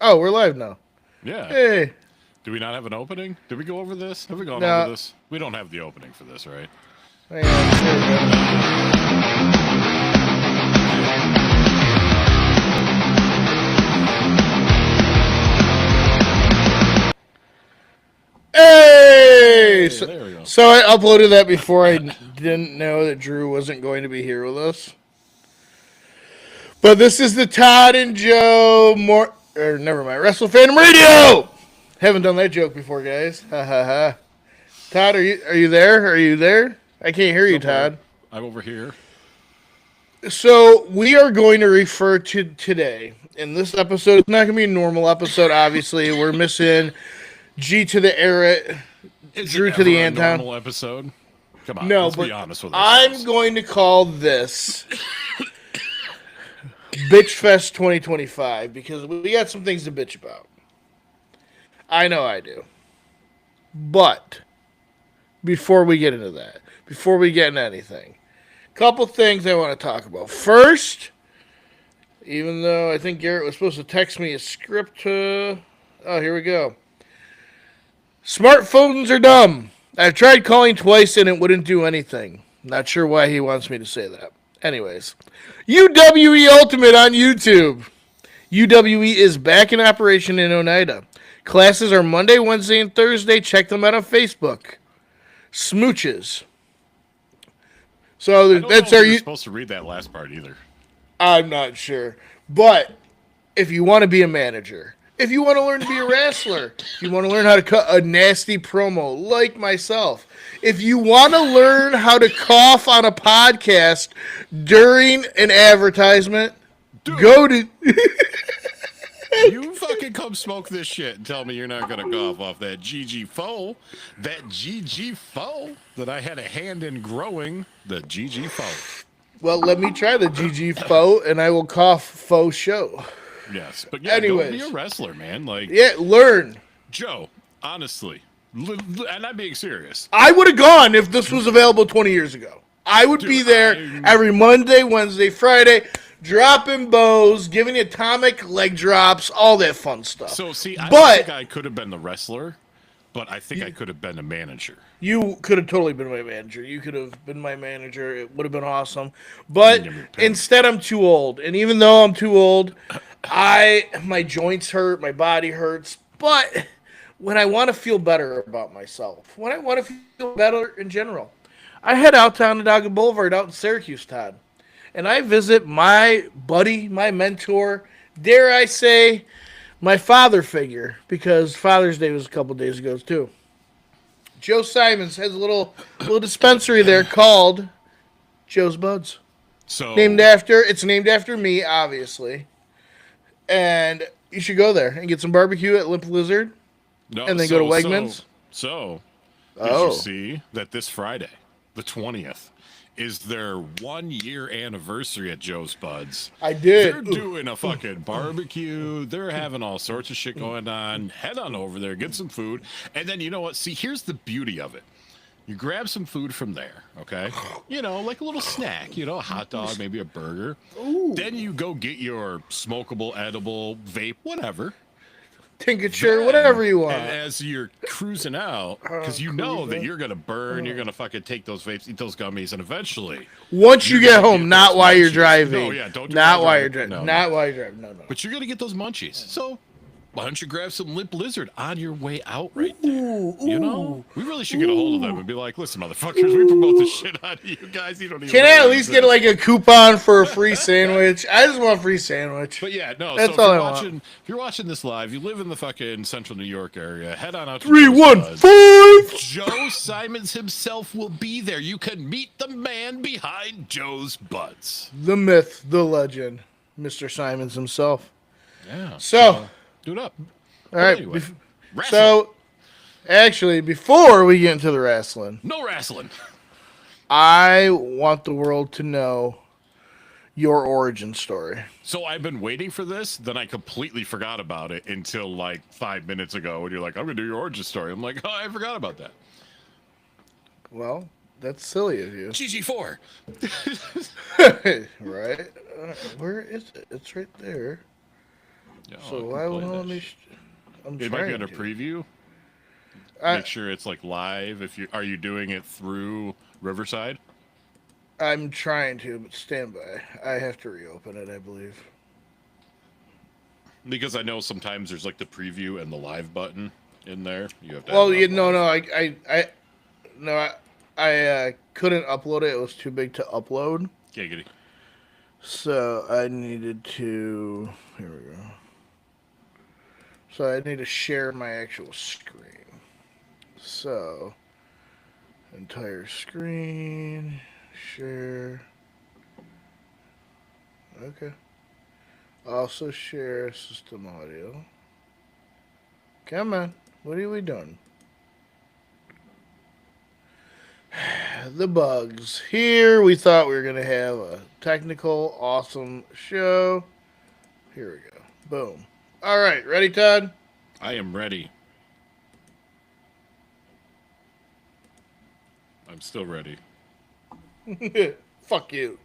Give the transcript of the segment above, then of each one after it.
Oh, we're live now. Yeah. Hey. Do we not have an opening? Did we go over this? Have we gone over No. this? We don't have the opening for this, right? Hang on. There we go. Hey! Hey, there we go. So I uploaded that before I didn't know that Drew wasn't going to be here with us. But this is the Todd and Joe never mind. Wrestle Fandom Radio! Haven't done that joke before, guys. Ha ha ha. Todd, are you there? Are you there? I can't hear you, Somewhere. Todd. I'm over here. So we are going to refer to today in this episode. It's not going to be a normal episode. Obviously, we're missing G to the Arrett, Is Drew it to the ever a Anton. normal episode? Come on, No, let's but be honest with I'm ourselves. going to call this Bitch Fest 2025 because we got some things to bitch about. I know I do. But before we get into that, before we get into anything, couple things I want to talk about. First, even though I think Garrett was supposed to text me a script to... Oh, here we go. Smartphones are dumb. I've tried calling twice and it wouldn't do anything. Not sure why he wants me to say that. Anyways, UWE Ultimate on YouTube. UWE is back in operation in Oneida. Classes are Monday, Wednesday, and Thursday. Check them out on Facebook. Smooches. So I don't that's know if our... you're supposed to read that last part either. I'm not sure. But if you want to be a manager, if you want to learn to be a wrestler, if you want to learn how to cut a nasty promo like myself, if you want to learn how to cough on a podcast during an advertisement, Dude, go to... you fucking come smoke this shit and tell me you're not gonna cough off that GG foe, that I had a hand in growing, the GG foe. Well, let me try the GG faux, and I will cough faux show. Yes, but yeah, go be a Anyways. wrestler, man. Like Yeah, learn. Joe, honestly, and I'm being serious. I would have gone if this was available 20 years ago. I would be there every Monday, Wednesday, Friday, dropping bows, giving you atomic leg drops, all that fun stuff. So see, I don't But think I could have been the wrestler, but I think I could have been a manager. you could have totally been my manager. You could have been my manager. It would have been awesome. But Give me a pen. instead, I'm too old. And even though I'm too old, my joints hurt, my body hurts. But when I want to feel better about myself, when I want to feel better in general, I head out to Onondaga Boulevard out in Syracuse, Todd. And I visit my buddy, my mentor, dare I say, my father figure, because Father's Day was a couple days ago, too. Joe Simons has a little dispensary there called Joe's Buds. So It's named after me, obviously. And you should go there and get some barbecue at Limp Lizard no, and then go to Wegmans. So, did you Oh. see that this Friday, the 20th, is their 1 year anniversary at Joe's Buds? I did. They're doing a fucking barbecue. They're having all sorts of shit going on. Head on over there, get some food, and then you know what? See, here's the beauty of it. You grab some food from there, okay? You know, like a little snack, you know, a hot dog, maybe a burger. Then you go get your smokable, edible, vape, whatever. Tincture, whatever you want. And as you're cruising out, because you know that you're gonna burn, you're gonna fucking take those vapes, eat those gummies, and eventually, Once you you're get gonna home, not those while you're munchies. driving. No, yeah, don't do not that while you're driving. No, Not no. while you're driving. No, no. But you're gonna get those munchies. So why don't you grab some Limp Lizard on your way out right there? You know, we really should get a hold of them and be like, listen, motherfuckers, we promote the shit out of you guys. You don't even Can know I at what least it get is." like a coupon for a free sandwich? I just want a free sandwich. But yeah, no. That's so all if I want. if you're watching this live, you live in the fucking central New York area, head on out to Three, Joe's one, Buds. five. Joe Simons himself will be there. You can meet the man behind Joe's Buds. The myth, the legend, Mr. Simons himself. Yeah. So, do it up. all right. Anyway, wrestling. So, actually, before we get into the wrestling, No wrestling. I want the world to know your origin story. So I've been waiting for this, then I completely forgot about it until like 5 minutes ago when you're like, I'm gonna do your origin story. I'm like, oh, I forgot about that. Well, that's silly of you. GG4. Right? Where is it? It's right there. Yeah, So I can why play won't that let me? shit. I'm It might be trying under to. preview. I, Make sure it's like live. Are you doing it through Riverside? I'm trying to, but stand by. I have to reopen it, I believe. Because I know sometimes there's like the preview and the live button in there. You have to have Well, it on no, live. no, no, I couldn't upload it. It was too big to upload. Giggity. So I needed to. Here we go. So I need to share my actual screen. So entire screen, share. Okay. Also share system audio. Come on. What are we doing? The bugs. Here we thought we were going to have a technical, awesome show. Here we go. Boom. All right. Ready, Todd? I am ready. I'm still ready. Fuck you.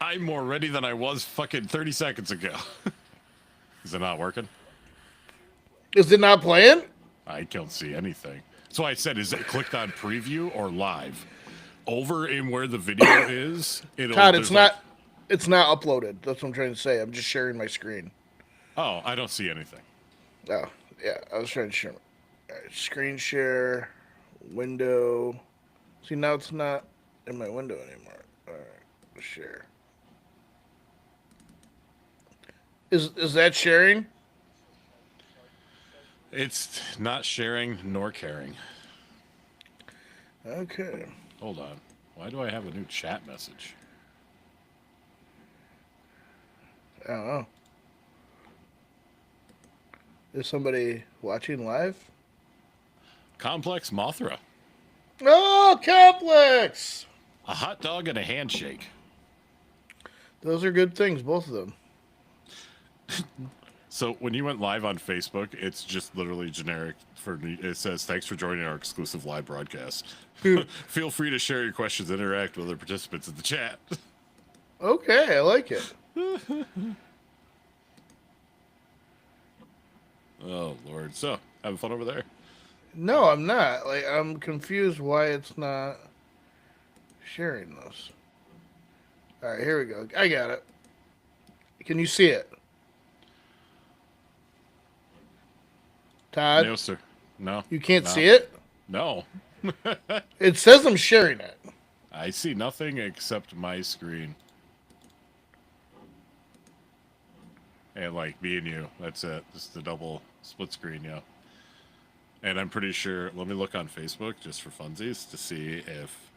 I'm more ready than I was fucking 30 seconds ago. Is it not working? Is it not playing? I don't see anything. So I said, is it clicked on preview or live? Over in where the video is, Todd, it's there's like- not. It's not uploaded. That's what I'm trying to say. I'm just sharing my screen. Oh, I don't see anything. Oh, yeah. I was trying to share. All right, screen share, window. See, now it's not in my window anymore. All right, share. Is that sharing? It's not sharing nor caring. Okay. Hold on. Why do I have a new chat message? I don't know. Is somebody watching live? Complex Mothra. Oh, Complex! A hot dog and a handshake. Those are good things, both of them. So when you went live on Facebook, it's just literally generic. It says, "Thanks for joining our exclusive live broadcast. Feel free to share your questions, and interact with other participants in the chat." Okay, I like it. Oh Lord! So having fun over there? No, I'm not. Like, I'm confused why it's not sharing this. All right, here we go. I got it. Can you see it? Todd? No, sir. No. You can't no, see it? No. It says I'm sharing it. I see nothing except my screen. And like me and you. That's it. Just the double split screen, yeah. And I'm pretty sure, let me look on Facebook just for funsies to see if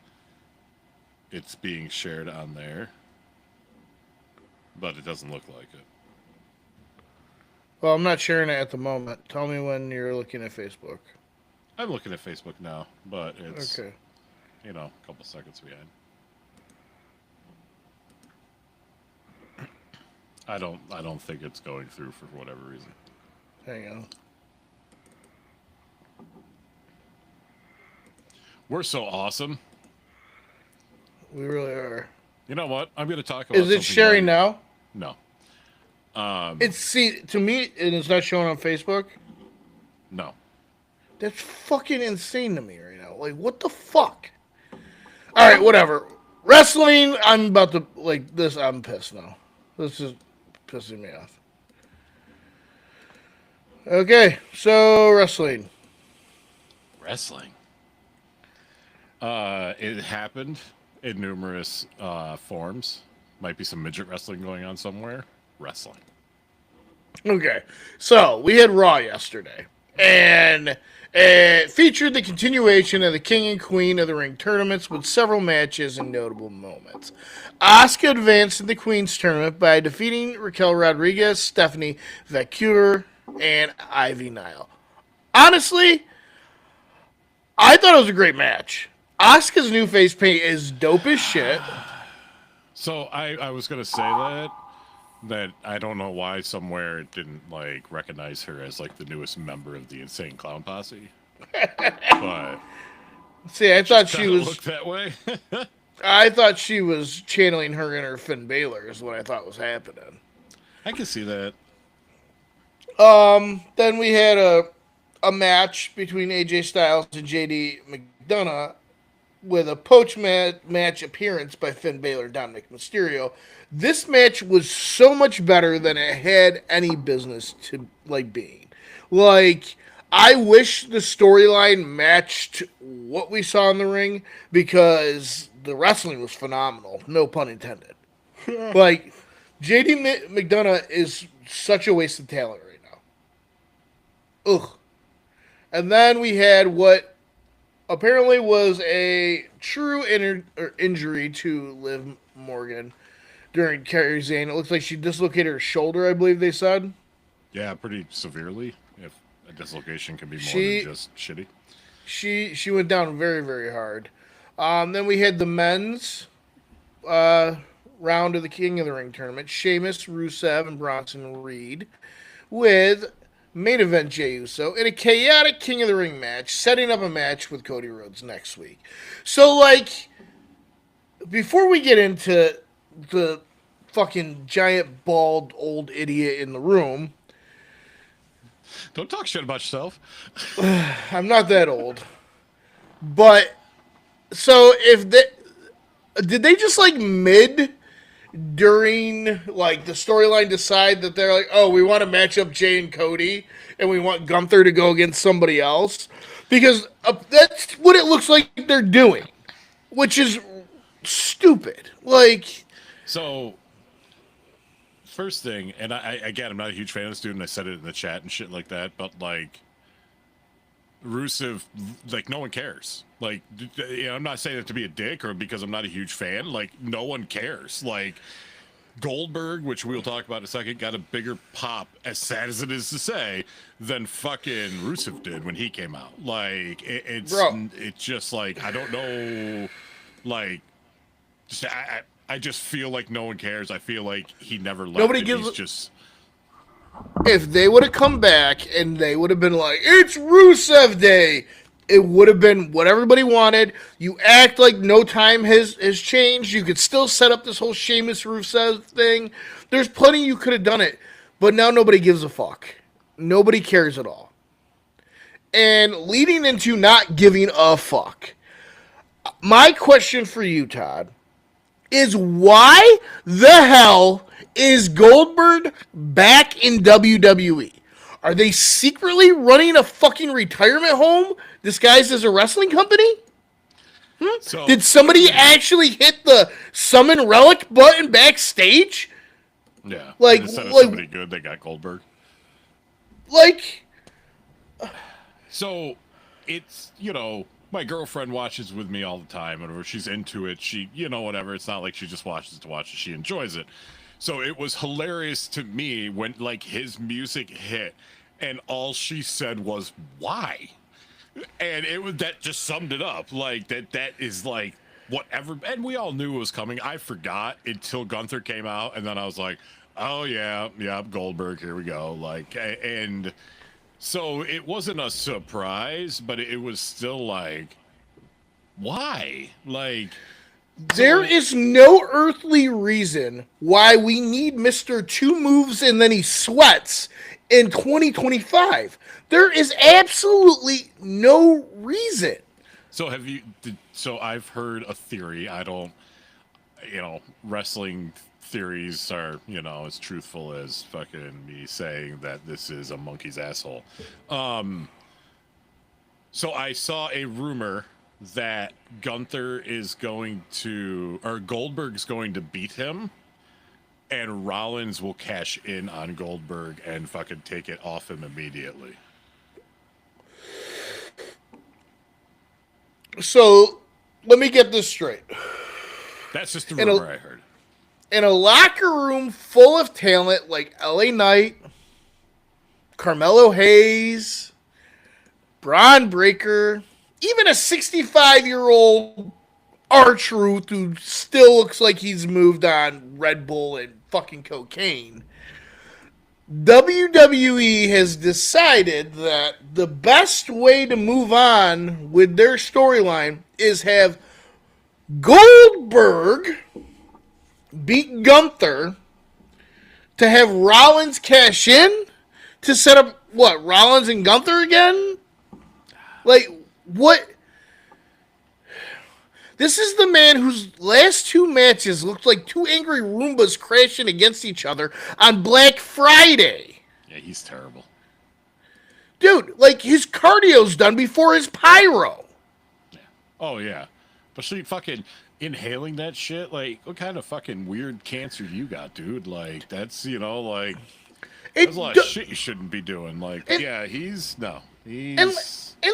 it's being shared on there. But it doesn't look like it. Well, I'm not sharing it at the moment. Tell me when you're looking at Facebook. I'm looking at Facebook now, but it's, Okay. you know, a couple seconds behind. I don't think it's going through for whatever reason. Hang on. We're so awesome. We really are. You know what? I'm going to talk about Is it something sharing light. now? No. It's, see, to me, and it's not showing on Facebook. No. That's fucking insane to me right now. Like, what the fuck? All right, whatever. Wrestling, I'm about to, like, this, I'm pissed now. This is pissing me off. Okay, so wrestling. Wrestling. It happened in numerous forms. Might be some midget wrestling going on somewhere. Wrestling. Okay, so we had Raw yesterday, and it featured the continuation of the King and Queen of the Ring tournaments with several matches and notable moments. Asuka advanced in the Queen's tournament by defeating Raquel Rodriguez, Stephanie Vaquer, and Ivy Nile. Honestly, I thought it was a great match. Asuka's new face paint is dope as shit. So I was going to say that I don't know why somewhere it didn't like recognize her as like the newest member of the Insane Clown Posse. But See, I thought she kinda was. looked that way. I thought she was channeling her inner Finn Balor. Is what I thought was happening. I can see that. Then we had a match between AJ Styles and JD McDonough with a match appearance by Finn Balor, Dominic Mysterio. This match was so much better than it had any business to being. Like, I wish the storyline matched what we saw in the ring because the wrestling was phenomenal. No pun intended. Like, JD McDonough is such a waste of talent right now. Ugh. And then we had what apparently was a true injury to Liv Morgan during Kairi Sane. It looks like she dislocated her shoulder, I believe they said. Yeah, pretty severely. If a dislocation can be more than just shitty. She went down very, very hard. Then we had the men's round of the King of the Ring tournament. Sheamus, Rusev, and Bronson Reed with main event Jey Uso in a chaotic King of the Ring match, setting up a match with Cody Rhodes next week. So, like, before we get into the fucking giant, bald, old idiot in the room... Don't talk shit about yourself. I'm not that old. But, so, if they... Did they just, like, during, like, the storyline decide that they're like, oh, we want to match up Jay and Cody, and we want Gunther to go against somebody else? Because that's what it looks like they're doing, which is stupid. Like... So, first thing, and I'm not a huge fan of this dude, and I said it in the chat and shit like that, but, like, Rusev, like, no one cares. Like, you know, I'm not saying it to be a dick or because I'm not a huge fan. Like, no one cares. Like, Goldberg, which we'll talk about in a second, got a bigger pop, as sad as it is to say, than fucking Rusev did when he came out. Like, it's just like, I don't know, like, I just feel like no one cares. I feel like he never left. Nobody gives. If they would have come back and they would have been like, it's Rusev Day, it would have been what everybody wanted. You act like no time has changed. You could still set up this whole Sheamus Rusev thing. There's plenty you could have done it. But now nobody gives a fuck. Nobody cares at all. And leading into not giving a fuck, my question for you, Todd, is why the hell is Goldberg back in WWE? Are they secretly running a fucking retirement home disguised as a wrestling company? So, did somebody actually hit the summon relic button backstage? Yeah. Like, instead of somebody good, they got Goldberg. Like, so it's, you know, my girlfriend watches with me all the time, and she's into it. She, you know, whatever. It's not like she just watches to watch it. She enjoys it. So it was hilarious to me when, like, his music hit, and all she said was, why? And that just summed it up. Like, that is, like, whatever. And we all knew it was coming. I forgot until Gunther came out, and then I was like, oh, yeah, Goldberg, here we go. Like, and so it wasn't a surprise, but it was still like, why? Like... There is no earthly reason why we need Mr. Two Moves and then he sweats in 2025. There is absolutely no reason. So so I've heard a theory. I don't, you know, wrestling theories are, you know, as truthful as fucking me saying that this is a monkey's asshole. So I saw a rumor that Gunther is going to, or Goldberg's going to beat him, and Rollins will cash in on Goldberg and fucking take it off him immediately. So, let me get this straight. That's just the rumor I heard. In a locker room full of talent like LA Knight, Carmelo Hayes, Braun Breaker, even a 65-year-old R-Truth who still looks like he's moved on Red Bull and fucking cocaine, WWE has decided that the best way to move on with their storyline is have Goldberg beat Gunther to have Rollins cash in to set up what, Rollins and Gunther again? Like, what? This is the man whose last two matches looked like two angry Roombas crashing against each other on Black Friday. Yeah, he's terrible. Dude, like, his cardio's done before his pyro. Yeah. Oh, yeah. But she fucking inhaling that shit, like, what kind of fucking weird cancer you got, dude? Like, that's, you know, like, there's a lot of shit you shouldn't be doing. Like, yeah, he's. And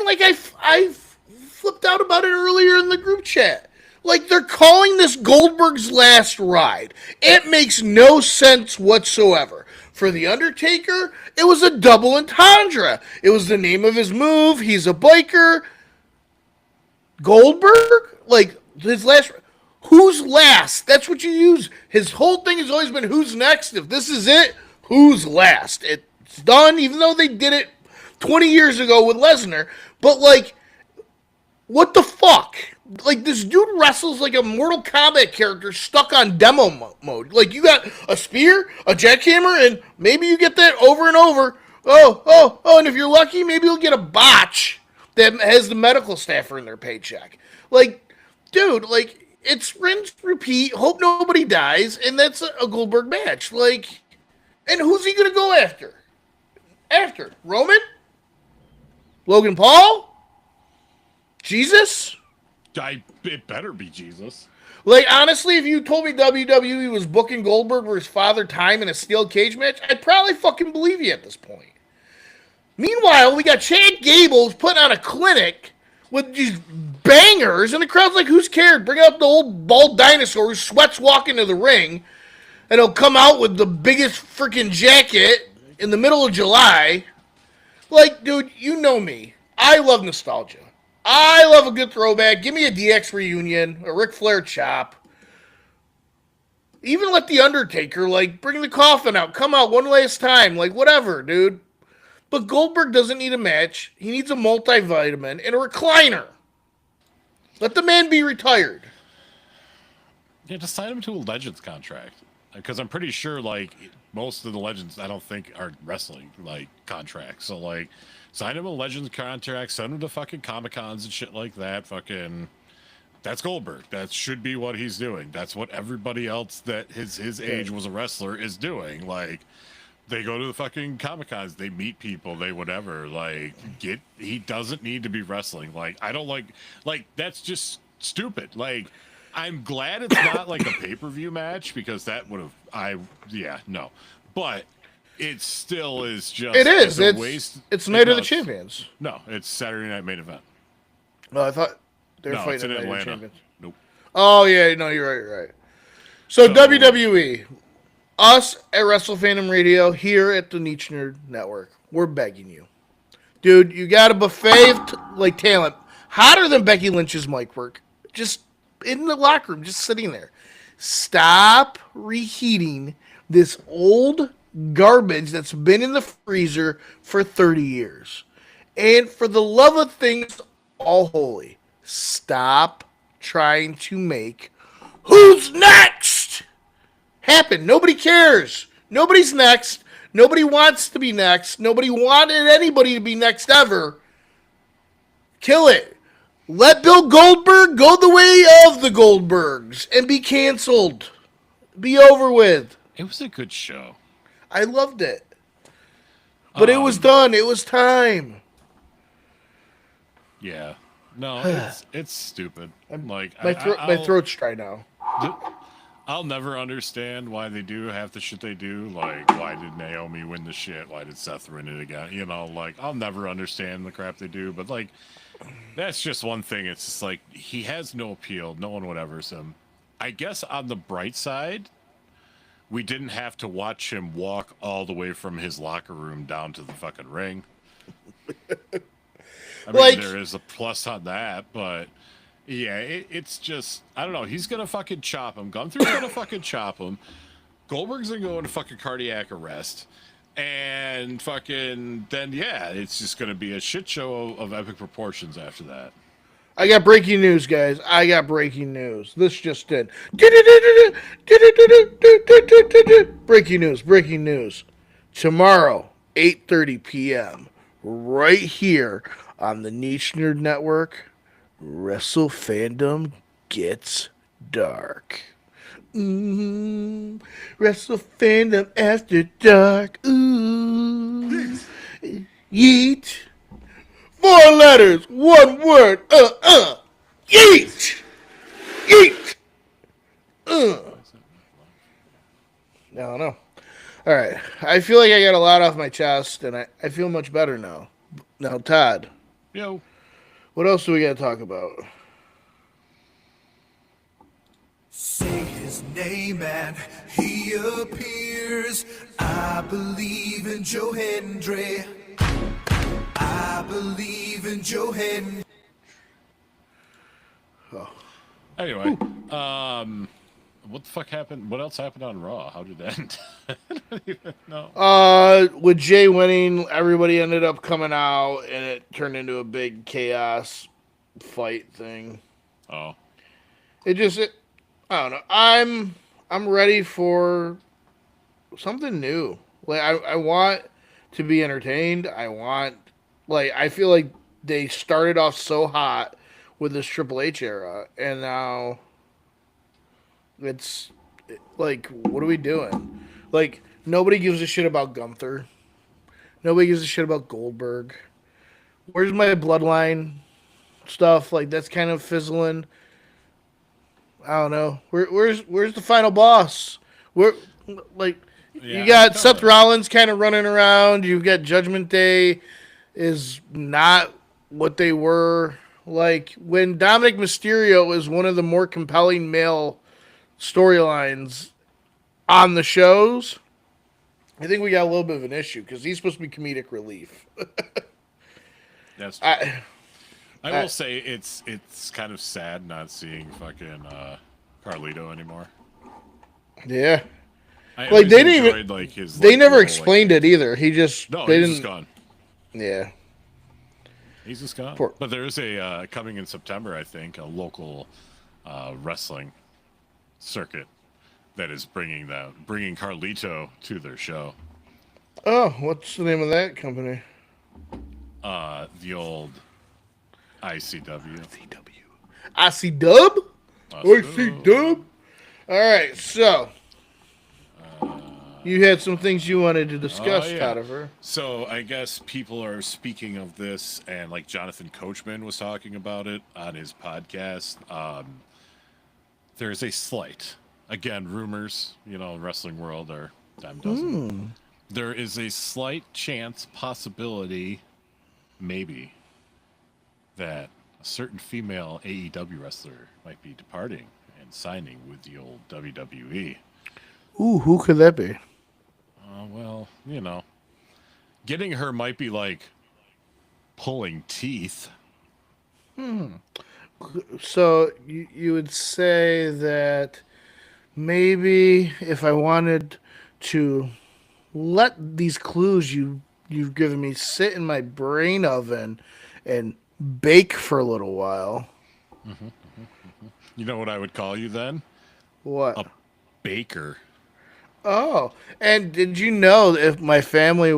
like, I flipped out about it earlier in the group chat. Like, they're calling this Goldberg's last ride. It makes no sense whatsoever. For The Undertaker, it was a double entendre. It was the name of his move. He's a biker. Goldberg? Like, his last... Who's last? That's what you use. His whole thing has always been, who's next? If this is it, who's last? It's done, even though they did it 20 years ago with Lesnar. But, like, what the fuck? Like, this dude wrestles like a Mortal Kombat character stuck on demo mode. Like, you got a spear, a jackhammer, and maybe you get that over and over. Oh, and if you're lucky, maybe you'll get a botch that has the medical staffer in their paycheck. Like, dude, like, it's rinse, repeat, hope nobody dies, and that's a Goldberg match. Like, and who's he going to go after? Roman? Logan Paul? Jesus? It better be Jesus. Like, honestly, if you told me WWE was booking Goldberg for his father time in a steel cage match, I'd probably fucking believe you at this point. Meanwhile, we got Chad Gables putting on a clinic with these bangers, and the crowd's like, who's cared? Bring out the old bald dinosaur who sweats walking to the ring, and he'll come out with the biggest freaking jacket in the middle of July. Like, dude, you know me. I love nostalgia. I love a good throwback. Give me a DX reunion, a Ric Flair chop. Even let The Undertaker, like, bring the coffin out. Come out one last time. Like, whatever, dude. But Goldberg doesn't need a match. He needs a multivitamin and a recliner. Let the man be retired. Yeah, just sign him to a Legends contract. Because I'm pretty sure, like, most of the Legends, I don't think, are wrestling, like, contracts. So, like, sign him a Legends contract, send him to fucking Comic-Cons and shit like that. Fucking, that's Goldberg. That should be what he's doing. That's what everybody else that his age was a wrestler is doing. Like, they go to the fucking Comic-Cons, they meet people, they whatever. Like, he doesn't need to be wrestling. Like, I don't like, that's just stupid. Like, I'm glad it's not like a pay-per-view match because that would have, no. But it still is just it is. a waste. It's Night of the Champions. No, it's Saturday Night Main Event. Oh, I thought they were No, it's fighting in Night of the Atlanta. Champions. Nope. Oh, yeah, no, you're right. So WWE, us at Wrestle Fandom Radio here at the Niche Nerd Network, we're begging you. Dude, you got a buffet of like talent, hotter than Becky Lynch's mic work, just in the locker room, just sitting there. Stop reheating this old garbage that's been in the freezer for 30 years. And for the love of things all holy, stop trying to make who's next happen. Nobody cares. Nobody's next. Nobody wants to be next. Nobody wanted anybody to be next ever. Kill it. Let Bill Goldberg go the way of the Goldbergs and be canceled. Be over with. It was a good show. I loved it. But it was done. It was time. Yeah. No, it's stupid. Like My throat's dry now. I'll never understand why they do half the shit they do. Like, why did Naomi win the shit? Why did Seth win it again? You know, like, I'll never understand the crap they do. But, like, that's just one thing. It's just like, he has no appeal. No one would ever see him. I guess on the bright side, we didn't have to watch him walk all the way from his locker room down to the fucking ring. I mean, like, there is a plus on that, but yeah, it's just, I don't know. He's going to fucking chop him. Gunther's going to fucking chop him. Goldberg's going to go into fucking cardiac arrest. And fucking, then yeah, it's just going to be a shit show of epic proportions after that. I got breaking news, guys. I got breaking news. This just did. Breaking news. Tomorrow, 8:30 p.m. right here on the Niche Nerd Network. Wrestle Fandom Gets Dark. Wrestle Fandom After Dark. Ooh. Yeet. 4 letters, 1 word. Yeet. Yeet. I don't know. All right. I feel like I got a lot off my chest, and I feel much better now. Now, Todd, Yo. what else do we got to talk about? Say his name and he appears. I believe in Joe Hendry. I believe in Joe Hendry. Anyway, what the fuck happened? What else happened on Raw? How did that end? I don't even know. With Jay winning, everybody ended up coming out, and it turned into a big chaos fight thing. Oh. I don't know. I'm ready for something new. Like I want to be entertained. I feel like they started off so hot with this Triple H era, and now it's like, what are we doing? Like, nobody gives a shit about Gunther. Nobody gives a shit about Goldberg. Where's my bloodline stuff? Like, that's kind of fizzling. I don't know. Where's the final boss? You got Seth Rollins kind of running around. You've got Judgment Day is not what they were. Like, when Dominic Mysterio is one of the more compelling male storylines on the shows, I think we got a little bit of an issue because he's supposed to be comedic relief. That's true. I will say it's kind of sad not seeing fucking Carlito anymore. Yeah. I Like, they always didn't enjoyed, his, they never little, explained it either. He just No, they he's didn't. just gone. Yeah. He's just gone. Poor- But there's a coming in September, I think, a local wrestling circuit that is bringing Carlito to their show. Oh, what's the name of that company? The old ICW. IC Dub? IC Dub? All right, so you had some things you wanted to discuss, Todiver. So I guess people are speaking of this, and like Jonathan Coachman was talking about it on his podcast. There is a slight, again, rumors, wrestling world are dime dozen. There is a slight chance, possibility, maybe, that a certain female AEW wrestler might be departing and signing with the old WWE. Ooh, who could that be? Well, getting her might be like pulling teeth. So you would say that maybe if I wanted to let these clues you've given me sit in my brain oven and bake for a little while. You know what I would call you then? What? A baker. Oh, and did you know if my family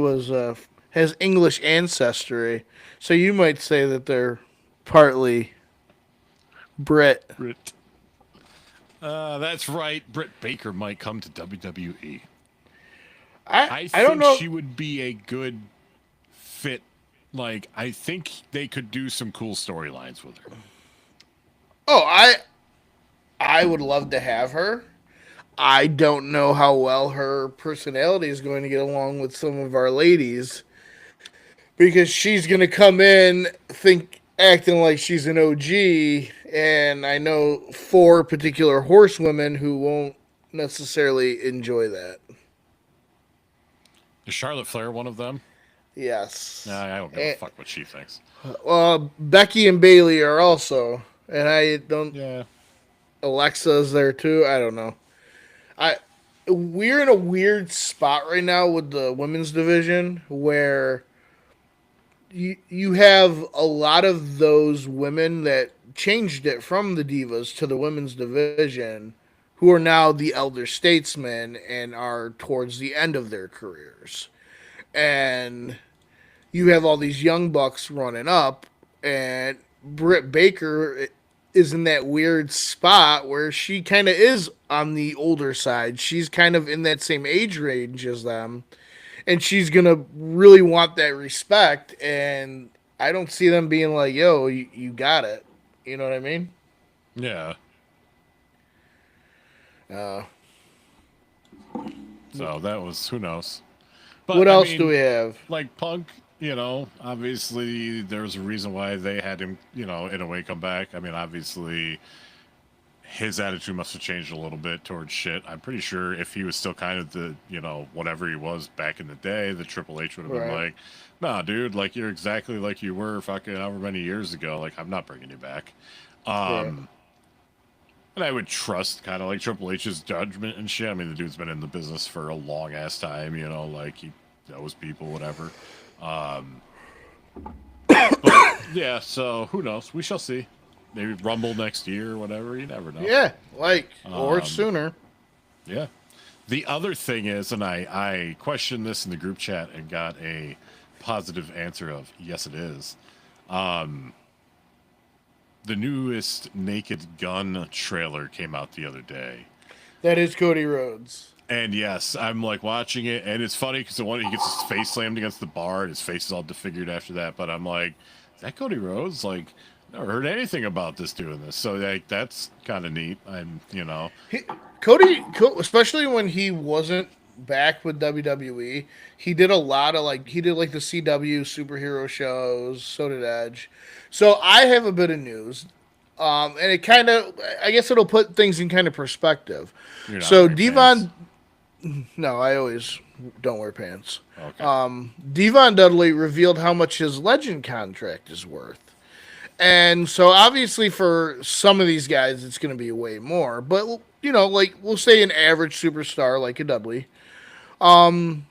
has English ancestry, so you might say that they're partly Brit. That's right. Britt Baker might come to WWE. I think don't know. She would be a good fit. Like, I think they could do some cool storylines with her. Oh, I would love to have her. I don't know how well her personality is going to get along with some of our ladies, because she's going to come in acting like she's an OG, and I know 4 particular horsewomen who won't necessarily enjoy that. Is Charlotte Flair one of them? Yes. Nah, I don't give a fuck what she thinks. Becky and Bailey are also, and I don't. Yeah. Alexa's there too. I don't know. We're in a weird spot right now with the women's division where you have a lot of those women that changed it from the Divas to the women's division who are now the elder statesmen and are towards the end of their careers. and you have all these young bucks running up, and Britt Baker is in that weird spot where she kind of is on the older side. She's kind of in that same age range as them, and she's gonna really want that respect. And I don't see them being like, "Yo, you got it." You know what I mean? Yeah. Uh, So that was, who knows. But what I else mean, do we have? like Punk, obviously there's a reason why they had him, in a way come back. I mean, obviously his attitude must have changed a little bit towards shit. I'm pretty sure if he was still kind of the, whatever he was back in the day, the Triple H would have been Right. like, nah, dude, like you're exactly like you were fucking however many years ago. Like, I'm not bringing you back. Um, and I would trust kind of like Triple H's judgment and shit. I mean, the dude's been in the business for a long ass time, like he knows people, whatever. But yeah, so who knows? We shall see. Maybe Rumble next year or whatever. You never know. Yeah, or sooner. Yeah. The other thing is, and I questioned this in the group chat and got a positive answer of yes, it is. The newest Naked Gun trailer came out the other day. That is Cody Rhodes. And yes, I'm like watching it, and it's funny because the one he gets his face slammed against the bar, and his face is all disfigured after that. But I'm like, is that Cody Rhodes? Like, never heard anything about this doing this. So like, that's kind of neat. Cody, especially when he wasn't back with WWE, he did a lot of like the CW superhero shows. So did Edge. So I have a bit of news, and it kind of, I guess it'll put things in kind of perspective. You're not So wearing Devon, pants. no, I always don't wear pants. Okay. Devon Dudley revealed how much his Legend contract is worth. And so obviously for some of these guys, it's going to be way more. But, like we'll say an average superstar like a Dudley, and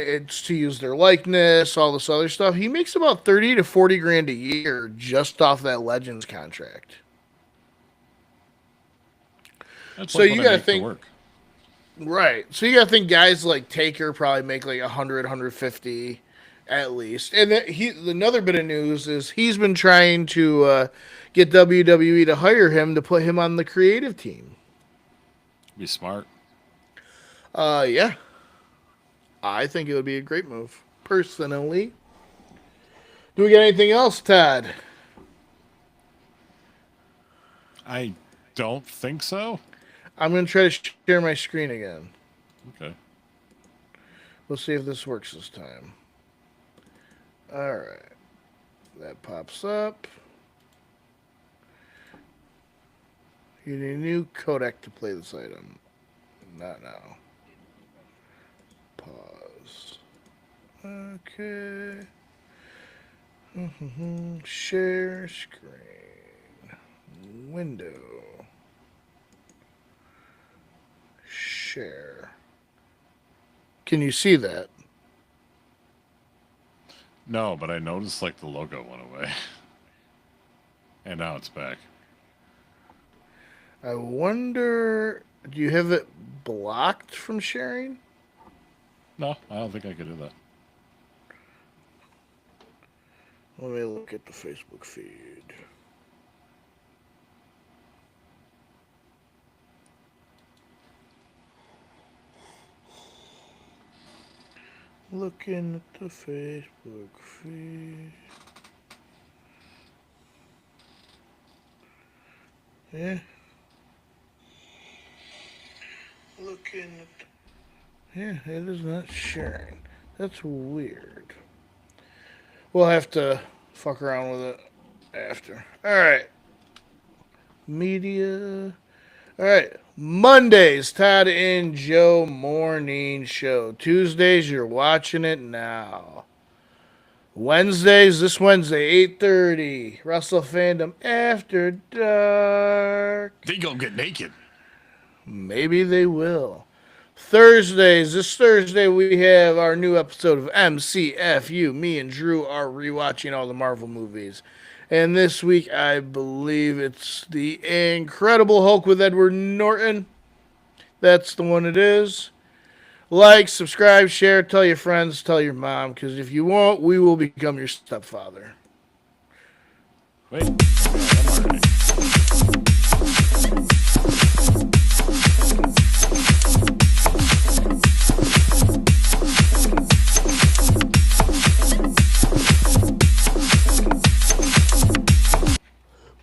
it's to use their likeness, all this other stuff. He makes about 30 to 40 grand a year just off that Legends contract. That's so like you what I got to make to think, work. right. So you got to think guys like Taker probably make like 100, 150 at least. And another bit of news is he's been trying to get WWE to hire him to put him on the creative team. Be smart. Yeah. I think it would be a great move, personally. Do we got anything else, Todd? I don't think so. I'm going to try to share my screen again. Okay. We'll see if this works this time. All right. That pops up. You need a new codec to play this item. Not now. Pause. Okay. Share screen. Window. Share. Can you see that? No, but I noticed like the logo went away. And now it's back. I wonder, do you have it blocked from sharing? No, I don't think I could do that. Let me look at the Facebook feed. Looking at the Facebook feed. Yeah. Looking at the... Yeah, it is not sharing. That's weird. We'll have to fuck around with it after. Alright. Media. Alright. Mondays, Todd and Joe morning show. Tuesdays, you're watching it now. Wednesdays, this Wednesday, 8:30. Wrestle Fandom After Dark. They gonna get naked. Maybe they will. Thursdays, this Thursday, we have our new episode of MCFU. Me and Drew are rewatching all the Marvel movies. And this week, I believe it's The Incredible Hulk with Edward Norton. That's the one it is. like, subscribe, share, tell your friends, tell your mom, because if you won't, we will become your stepfather. Wait. I'm already.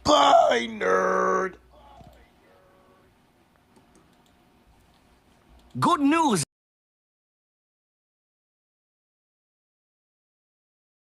Bye, nerd. Good news.